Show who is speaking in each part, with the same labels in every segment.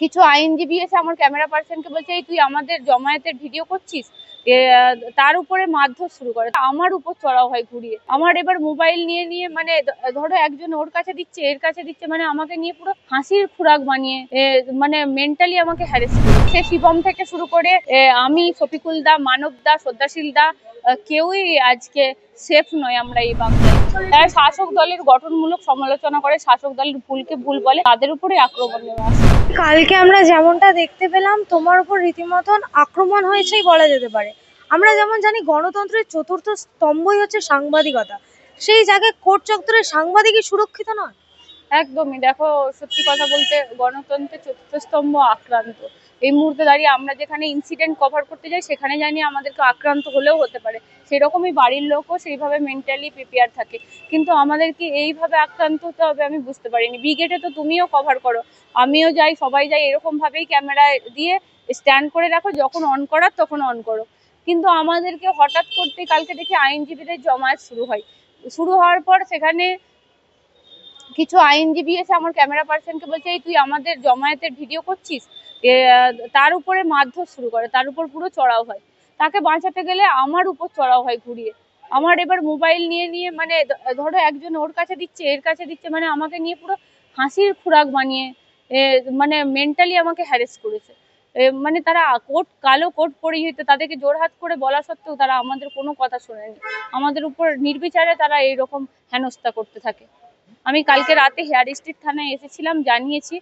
Speaker 1: কিছু আইনজীবী এসে আমার ক্যামেরা পার্সনকে বলছে, এই তুই আমাদের জমায়েতের ভিডিও করছিস। তার উপরে মারধর শুরু করে, আমার উপর চড়াও হয় ঘুরিয়ে। আমার এবার মোবাইল নিয়ে নিয়ে মানে ধরো একজন ওর কাছে দিচ্ছে, এর কাছে দিচ্ছে, মানে আমাকে নিয়ে পুরো হাসির খোরাক বানিয়ে মানে মেন্টালি আমাকে হ্যারেস করে। সে শিবম থেকে শুরু করে আমি, শফিকুল দা, মানব দা, শ্রদ্ধাশীল দা, কেউই আজকে সেফ নয় আমরা এই বাংলায়। তারা শাসক দলের গঠনমূলক সমালোচনা করে, শাসক দলের ভুলকে ভুল বলে, তাদের উপরে আক্রমণ নেওয়া আসে।
Speaker 2: কালকে আমরা যেমনটা দেখতে পেলাম, তোমার উপর রীতিমতন আক্রমণ হয়েছেই বলা যেতে পারে। আমরা যেমন জানি গণতন্ত্রের চতুর্থ স্তম্ভই হচ্ছে সাংবাদিকতা, সেই জায়গায় কোর্ট চত্বরে সাংবাদিকই সুরক্ষিত নয়।
Speaker 1: একদমই। দেখো, সত্যি কথা বলতে গণতন্ত্রের চতুর্থ স্তম্ভ আক্রান্ত। এই মুহূর্তে দাঁড়িয়ে আমরা যেখানে ইনসিডেন্ট কভার করতে যাই, সেখানে জানি আমাদেরকে আক্রান্ত হলেও হতে পারে। সেরকমই বাড়ির লোকও সেইভাবে মেন্টালি প্রিপেয়ার থাকে, কিন্তু আমাদেরকে এইভাবে আক্রান্ত হতে হবে আমি বুঝতে পারিনি। ব্রিগেডে তো তুমিও কভার করো, আমিও যাই, সবাই যাই, এরকম ভাবেই ক্যামেরা দিয়ে স্ট্যান্ড করে রাখো, যখন অন করার তখন অন করো। কিন্তু আমাদেরকে হঠাৎ করতে কালকে দেখি আইনজীবীদের জমায়েত শুরু হওয়ার পর সেখানে কিছু আইনজীবী এসে আমার ক্যামেরা পার্সনকে বলছে, এই তুই আমাদের জমায়েতের ভিডিও করছিস। তার উপরে মারধর শুরু করে, তার উপর পুরো চড়াও হয়। তাকে বাঁচাতে গেলে আমার উপর চড়াও হয় ঘুরিয়ে। আমার এবার মোবাইল নিয়ে নিয়ে মানে ধরো একজন ওর কাছে দিচ্ছে, এর কাছে দিচ্ছে, মানে আমাকে নিয়ে পুরো হাসির খোরাক বানিয়ে মানে মেন্টালি আমাকে হ্যারেস করেছে। মানে তারা কালো কোট পরিহিত, তাদেরকে জোরহাত করে বলা সত্ত্বেও তারা আমাদের কোনো কথা শোনেনি। আমাদের উপর নির্বিচারে তারা এইরকম হেনস্থা করতে থাকে। আমি কালকে রাতে হেয়ার স্ট্রিট থানায় এসেছিলাম, জানিয়েছি।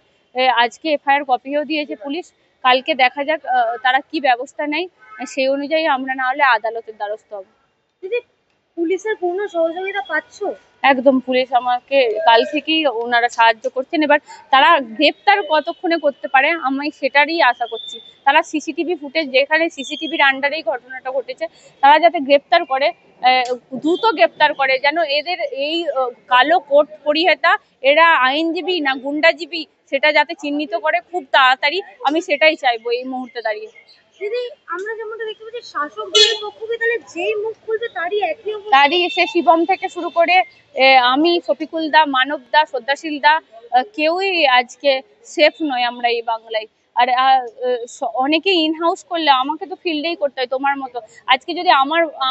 Speaker 1: আজকে এফআইআর কপিও দিয়েছে পুলিশ। কালকে দেখা যাক তারা কি ব্যবস্থা নেয়, সেই অনুযায়ী আমরা না হলে আদালতের দ্বারস্থ হব।
Speaker 2: দিদি, পুলিশের পূর্ণ সহযোগিতা পাচ্ছ?
Speaker 1: একদম, পুলিশ আমাকে কাল থেকেই ওনারা সাহায্য করছেন। এবার তারা গ্রেপ্তার কতক্ষণে করতে পারে আমি সেটারই আশা করছি। তারা সিসিটিভি ফুটেজ, যেখানে সিসিটিভির আন্ডারেই ঘটনাটা ঘটেছে, তারা যাতে গ্রেপ্তার করে, দ্রুত গ্রেপ্তার করে, যেন এদের এই কালো কোট পরিহেতা এরা আইনজীবী না গুন্ডাজীবী সেটা যাতে চিহ্নিত করে খুব তাড়াতাড়ি। আমি সেটাই চাইবো এই মুহূর্তে দাঁড়িয়ে।
Speaker 2: দিদি, আমরা যেমনটা দেখতে পাচ্ছি শাসক দলের পক্ষ থেকে তাহলে যেই মুখ খুলবে
Speaker 1: তারই সে শিবম থেকে শুরু করে আমি, শফিকুল দা, মানব দা, শ্রদ্ধাশীল দা, কেউই আজকে সেফ নয় আমরা এই বাংলায়। আর অনেকেই ইনহাউস করলে আমাকে তো ফিল্ডেই করতে হয় তোমার মতো। আজকে যদি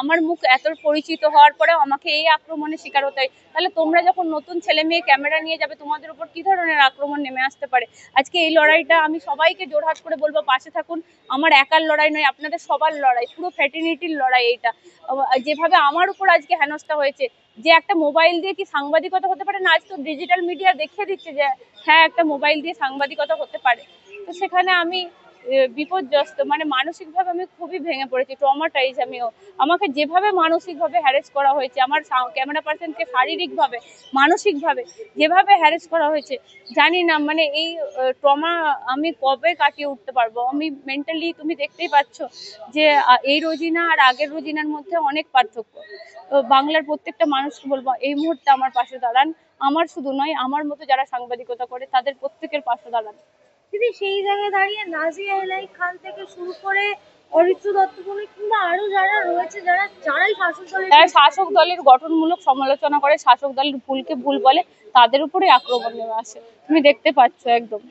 Speaker 1: আমার মুখ এত পরিচিত হওয়ার পরেও আমাকে এই আক্রমণের শিকার হতে হয়, তাহলে তোমরা যখন নতুন ছেলে মেয়ে ক্যামেরা নিয়ে যাবে, তোমাদের উপর কি ধরনের আক্রমণ নেমে আসতে পারে। আজকে এই লড়াইটা আমি সবাইকে জোরহাত করে বলবো, পাশে থাকুন। আমার একার লড়াই নয়, আপনাদের সবার লড়াই, পুরো ফ্র্যাটার্নিটির লড়াই এইটা। যেভাবে আমার উপর আজকে হেনস্থা হয়েছে, যে একটা মোবাইল দিয়ে কি সাংবাদিকতা হতে পারে না, আজ তো ডিজিটাল মিডিয়া দেখিয়ে দিচ্ছে যে হ্যাঁ, একটা মোবাইল দিয়ে সাংবাদিকতা হতে পারে। তো সেখানে আমি বিপর্যস্ত, মানে মানসিকভাবে আমি খুবই ভেঙে পড়েছি, ট্রমাটাইজ আমিও। আমাকে যেভাবে মানসিকভাবে হ্যারেস করা হয়েছে, আমার ক্যামেরা পার্সনকে শারীরিকভাবে, মানসিকভাবে যেভাবে হ্যারেস করা হয়েছে, জানি না মানে এই ট্রমা আমি কবে কাটিয়ে উঠতে পারবো। আমি মেন্টালি, তুমি দেখতেই পাচ্ছ যে এই রোজিনা আর আগের রোজিনার মধ্যে অনেক পার্থক্য। বাংলার প্রত্যেকটা মানুষকে বলবো এই মুহূর্তে আমার পাশে দাঁড়ান। আমার শুধু নয়, আমার মতো যারা সাংবাদিকতা করে তাদের প্রত্যেকের পাশে দাঁড়ান।
Speaker 2: দিদি, সেই জায়গায় দাঁড়িয়ে নাজিয়া এলাই খান থেকে শুরু করে অরিত্র দত্তগুলি কিংবা আরো যারা রয়েছে, যারাই
Speaker 1: শাসক দলের গঠনমূলক সমালোচনা করে, শাসক দলের ভুলকে ভুল বলে, তাদের উপরে আক্রমণ নেওয়া আসে। তুমি দেখতে পাচ্ছ একদম।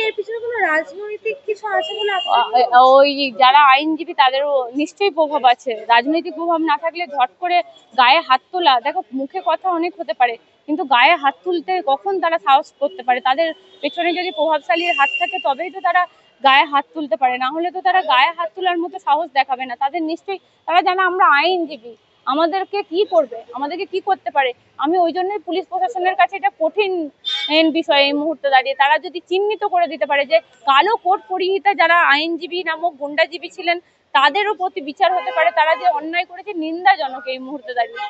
Speaker 2: এর পিছনে কোনো রাজনৈতিক কিছু আছে বলে
Speaker 1: ওই যারা আইনজীবী তাদেরও নিশ্চয়ই প্রভাব আছে। রাজনৈতিক প্রভাব না থাকলে ঝট করে গায়ে হাত তোলা, দেখো মুখে কথা অনেক হতে পারে, কিন্তু গায়ে হাত তুলতে কখন তারা সাহস করতে পারে? তাদের পেছনে যদি প্রভাবশালীর হাত থাকে তবেই তো তারা গায়ে হাত তুলতে পারে, না হলে তো তারা গায়ে হাত তোলার মতো সাহস দেখাবে না। তাদের নিশ্চয়ই, তারা জানে আমরা আইনজীবী, আমাদেরকে কি করবে, আমাদেরকে কি করতে পারে। আমি ওই জন্যই পুলিশ প্রশাসনের কাছে এটা কঠিন বিষয় এই মুহূর্তে দাঁড়িয়ে। তারা যদি চিহ্নিত করে দিতে পারে যে কালো কোট পরিহিতা যারা আইনজীবী নামক গুন্ডাজীবী ছিলেন, তাদেরও প্রতি বিচার হতে পারে, তারা যে অন্যায় করেছে নিন্দাজনক এই মুহূর্তে দাঁড়িয়ে।